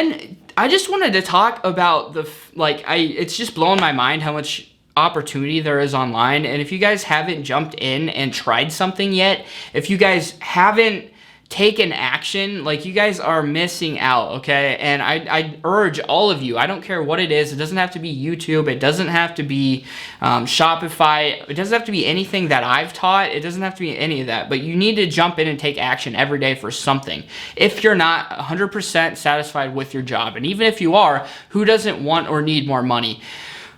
And I just wanted to talk about it's just blowing my mind how much opportunity there is online. And if you guys haven't jumped in and tried something yet, if you guys haven't taken action, like, you guys are missing out, okay? And I urge all of you, I don't care what it is, it doesn't have to be YouTube, it doesn't have to be Shopify, it doesn't have to be anything that I've taught, it doesn't have to be any of that, but you need to jump in and take action every day for something. If you're not 100% satisfied with your job, and even if you are, who doesn't want or need more money?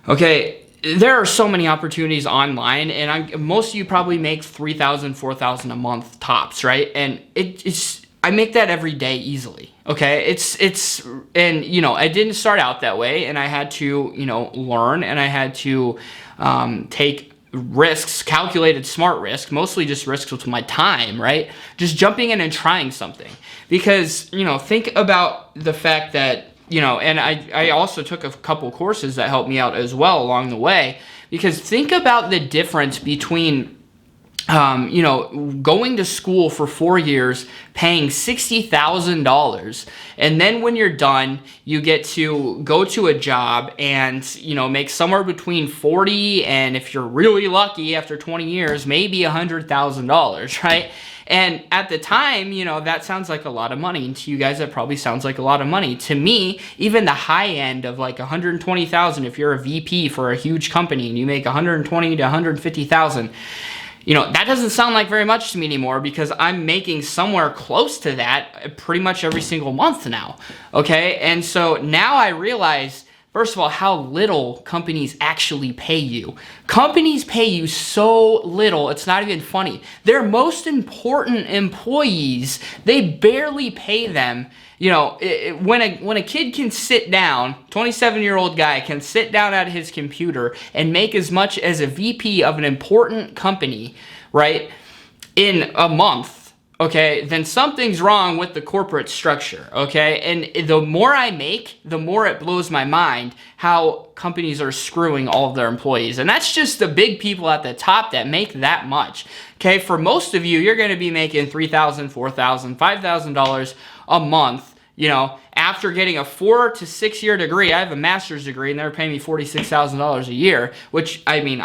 Okay, there are so many opportunities online, and most of you probably make $3,000, $4,000 a month tops, right? And I make that every day easily. Okay, and you know, I didn't start out that way, and I had to, you know, learn, and I had to take risks, calculated smart risk, mostly just risks with my time, right? Just jumping in and trying something, because, you know, think about the fact that, you know, and I also took a couple courses that helped me out as well along the way, because think about the difference between, you know, going to school for 4 years, paying $60,000, and then when you're done, you get to go to a job and, you know, make somewhere between 40 and, if you're really lucky, after 20 years, maybe $100,000, right? And at the time, you know, that sounds like a lot of money. And to you guys, that probably sounds like a lot of money. To me, even the high end of like 120,000, if you're a VP for a huge company and you make 120 to 150,000, you know, that doesn't sound like very much to me anymore, because I'm making somewhere close to that pretty much every single month now. Okay. And so now I realize, first of all, how little companies actually pay you. Companies pay you so little, it's not even funny. Their most important employees, they barely pay them. You know, when a kid can sit down, 27-year-old guy can sit down at his computer and make as much as a VP of an important company, right, in a month, okay, then something's wrong with the corporate structure, okay? And the more I make, the more it blows my mind how companies are screwing all of their employees. And that's just the big people at the top that make that much, okay? For most of you, you're gonna be making $3,000, $4,000, $5,000 a month, you know, after getting a 4 to 6 year degree. I have a master's degree and they're paying me $46,000 a year, which, I mean,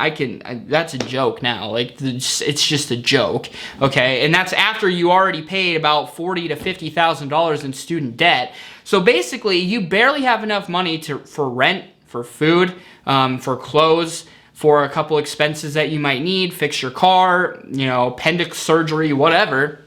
that's a joke now. Like, it's just a joke, okay? And that's after you already paid about $40,000 to $50,000 in student debt. So basically, you barely have enough money for rent, for food, for clothes, for a couple expenses that you might need, fix your car, you know, appendix surgery, whatever.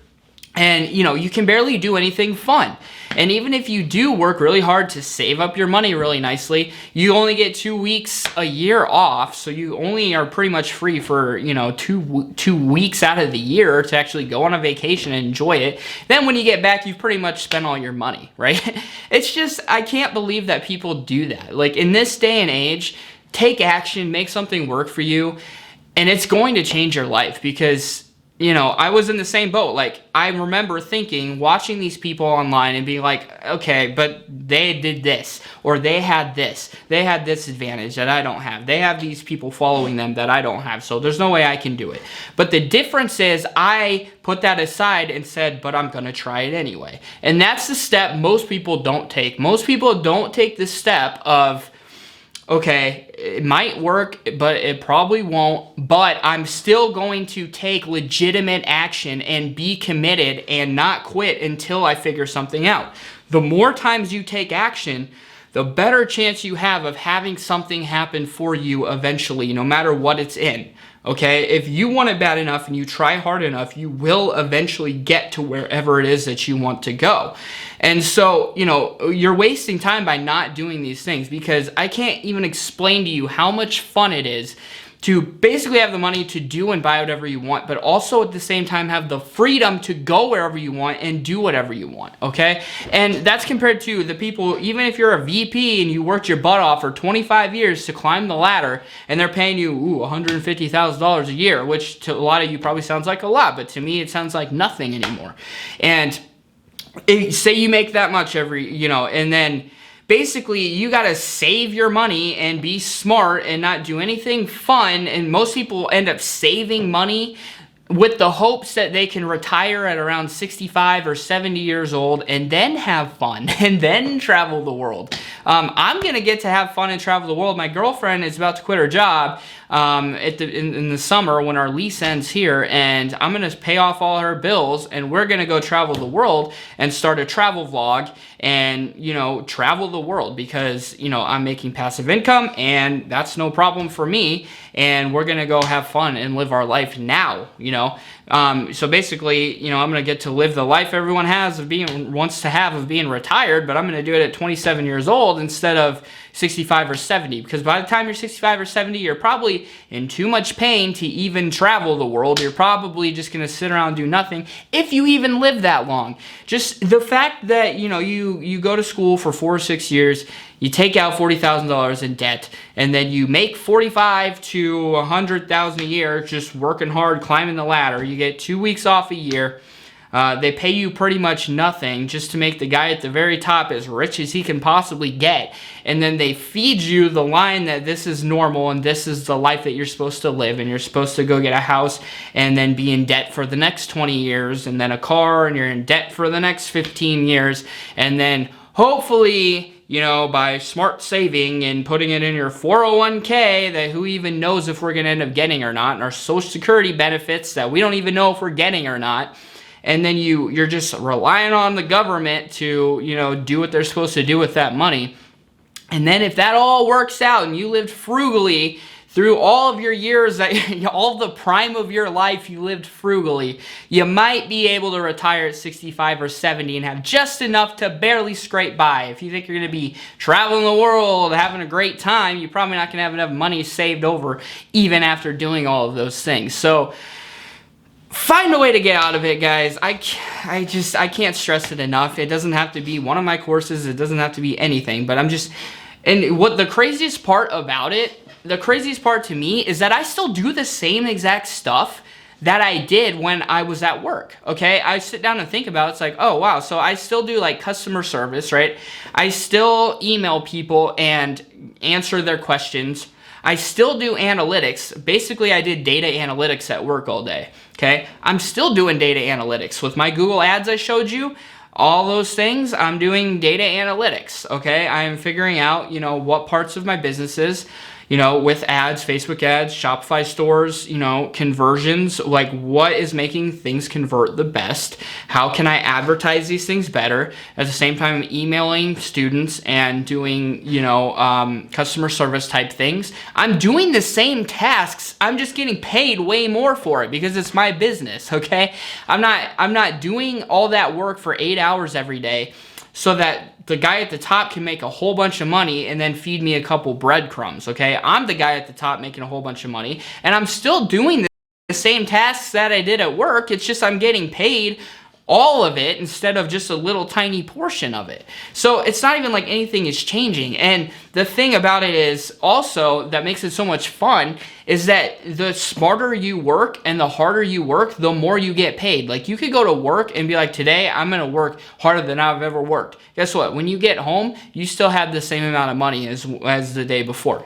And, you know, you can barely do anything fun. And even if you do work really hard to save up your money really nicely, you only get 2 weeks a year off. So you only are pretty much free for, you know, two weeks out of the year to actually go on a vacation and enjoy it. Then when you get back, you've pretty much spent all your money, right? It's just, I can't believe that people do that. Like, in this day and age, take action, make something work for you, and it's going to change your life. Because, you know, I was in the same boat. Like, I remember thinking, watching these people online and being like, okay, but they did this, or they had this advantage that I don't have. They have these people following them that I don't have, so there's no way I can do it. But the difference is I put that aside and said, but I'm gonna try it anyway. And that's the step most people don't take. Most people don't take the step of, okay, it might work, but it probably won't, but I'm still going to take legitimate action and be committed and not quit until I figure something out. The more times you take action, the better chance you have of having something happen for you eventually, no matter what it's in. Okay, if you want it bad enough and you try hard enough, you will eventually get to wherever it is that you want to go. And so, you know, you're wasting time by not doing these things, because I can't even explain to you how much fun it is to basically have the money to do and buy whatever you want, but also at the same time have the freedom to go wherever you want and do whatever you want, okay? And that's compared to the people, even if you're a VP and you worked your butt off for 25 years to climb the ladder, and they're paying you $150,000 a year, which to a lot of you probably sounds like a lot, but to me it sounds like nothing anymore. And say you make that much every, you know, and then basically you got to save your money and be smart and not do anything fun. And most people end up saving money with the hopes that they can retire at around 65 or 70 years old and then have fun and then travel the world. I'm going to get to have fun and travel the world. My girlfriend is about to quit her job in the summer when our lease ends here, and I'm going to pay off all her bills, and we're going to go travel the world and start a travel vlog and, you know, travel the world because, you know, I'm making passive income and that's no problem for me, and we're going to go have fun and live our life now, you know. So basically, you know, I'm going to get to live the life everyone wants to have of being retired, but I'm going to do it at 27 years old instead of 65 or 70, because by the time you're 65 or 70, you're probably in too much pain to even travel the world. You're probably just going to sit around and do nothing if you even live that long. Just the fact that, you know, you go to school for 4 or 6 years, you take out $40,000 in debt, and then you make $45,000 to $100,000 a year just working hard, climbing the ladder. You get 2 weeks off a year. They pay you pretty much nothing just to make the guy at the very top as rich as he can possibly get. And then they feed you the line that this is normal and this is the life that you're supposed to live, and you're supposed to go get a house and then be in debt for the next 20 years, and then a car, and you're in debt for the next 15 years. And then hopefully, you know, by smart saving and putting it in your 401k that who even knows if we're going to end up getting or not, and our Social Security benefits that we don't even know if we're getting or not. And then you're just relying on the government to, you know, do what they're supposed to do with that money. And then if that all works out and you lived frugally through all of your years, all the prime of your life you lived frugally, you might be able to retire at 65 or 70 and have just enough to barely scrape by. If you think you're going to be traveling the world, having a great time, you're probably not going to have enough money saved over even after doing all of those things. So find a way to get out of it, guys. I can't stress it enough. It doesn't have to be one of my courses. It doesn't have to be anything. But and what the craziest part about it, the craziest part to me is that I still do the same exact stuff that I did when I was at work, okay? I sit down and think about it. It's like, oh, wow. So I still do like customer service, right? I still email people and answer their questions. I still do analytics. Basically, I did data analytics at work all day, okay? I'm still doing data analytics. With my Google Ads I showed you, all those things, I'm doing data analytics, okay? I am figuring out, you know, what parts of my businesses, you know, with ads, Facebook ads, Shopify stores, you know, conversions, like what is making things convert the best? How can I advertise these things better? At the same time, I'm emailing students and doing, you know, customer service type things. I'm doing the same tasks. I'm just getting paid way more for it because it's my business, okay? I'm not doing all that work for 8 hours every day so that the guy at the top can make a whole bunch of money and then feed me a couple breadcrumbs, okay? I'm the guy at the top making a whole bunch of money, and I'm still doing the same tasks that I did at work. It's just I'm getting paid all of it instead of just a little tiny portion of it. So it's not even like anything is changing. And the thing about it is also that makes it so much fun is that the smarter you work and the harder you work, the more you get paid. Like you could go to work and be like, today I'm going to work harder than I've ever worked. Guess what? When you get home, you still have the same amount of money as the day before.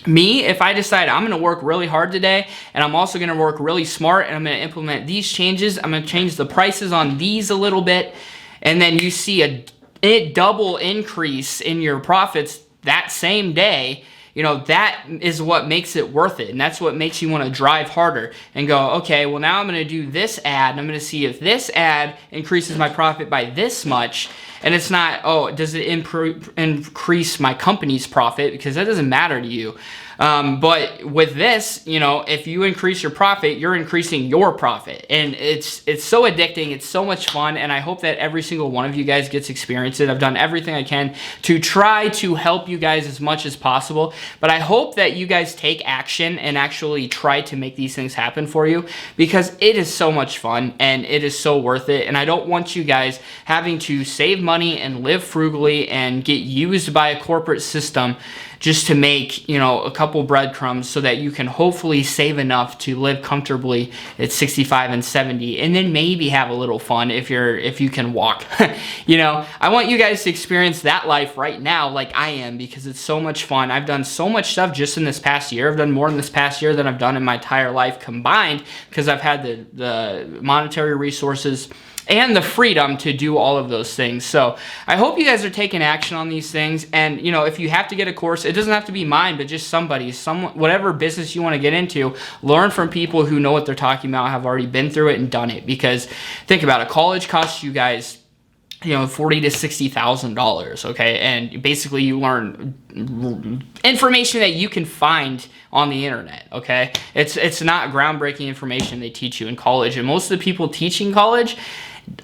Me, if I decide I'm going to work really hard today, and I'm also going to work really smart, and I'm going to implement these changes, I'm going to change the prices on these a little bit, and then you see a double increase in your profits that same day, you know, that is what makes it worth it, and that's what makes you want to drive harder and go, okay, well now I'm going to do this ad, and I'm going to see if this ad increases my profit by this much. And it's not, oh, does it increase my company's profit? Because that doesn't matter to you. But with this, you know, if you increase your profit, you're increasing your profit. And it's so addicting. It's so much fun. And I hope that every single one of you guys gets experience it. I've done everything I can to try to help you guys as much as possible. But I hope that you guys take action and actually try to make these things happen for you, because it is so much fun and it is so worth it. And I don't want you guys having to save money and live frugally and get used by a corporate system just to make, you know, a couple breadcrumbs so that you can hopefully save enough to live comfortably at 65 and 70, and then maybe have a little fun if you can walk. You know, I want you guys to experience that life right now like I am, because it's so much fun. I've done so much stuff just in this past year. I've done more in this past year than I've done in my entire life combined, because I've had the monetary resources and the freedom to do all of those things. So I hope you guys are taking action on these things. And, you know, if you have to get a course, it doesn't have to be mine, but just somebody's, whatever business you want to get into, learn from people who know what they're talking about, have already been through it and done it. Because think about it, college costs you guys, you know, $40,000 to $60,000, okay? And basically you learn information that you can find on the internet, okay? It's not groundbreaking information they teach you in college. And most of the people teaching college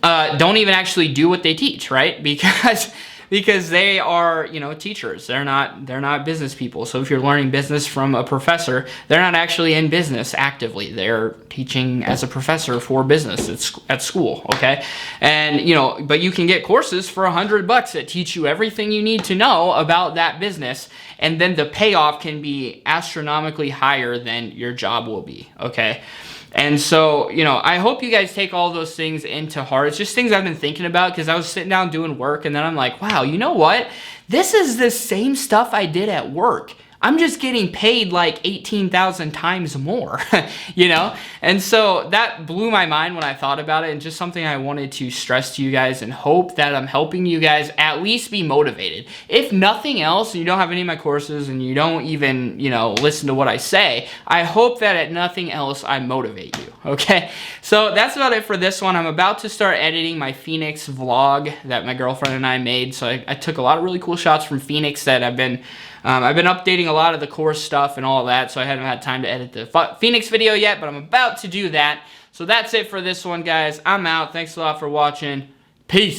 don't even actually do what they teach, right? Because they are, you know, teachers. They're not business people. So if you're learning business from a professor, they're not actually in business actively. They're teaching as a professor for business at school, okay? And, you know, but you can get courses for $100 that teach you everything you need to know about that business, and then the payoff can be astronomically higher than your job will be, okay? And so, you know, I hope you guys take all those things into heart. It's just things I've been thinking about, because I was sitting down doing work, and then I'm like, wow, you know what? This is the same stuff I did at work. I'm just getting paid like 18,000 times more, you know? And so that blew my mind when I thought about it, and just something I wanted to stress to you guys and hope that I'm helping you guys at least be motivated. If nothing else, you don't have any of my courses and you don't even, you know, listen to what I say, I hope that at nothing else I motivate you, okay? So that's about it for this one. I'm about to start editing my Phoenix vlog that my girlfriend and I made. So I took a lot of really cool shots from Phoenix that I've been updating a lot of the course stuff and all of that, so I haven't had time to edit the Phoenix video yet, but I'm about to do that. So that's it for this one, guys. I'm out. Thanks a lot for watching. Peace.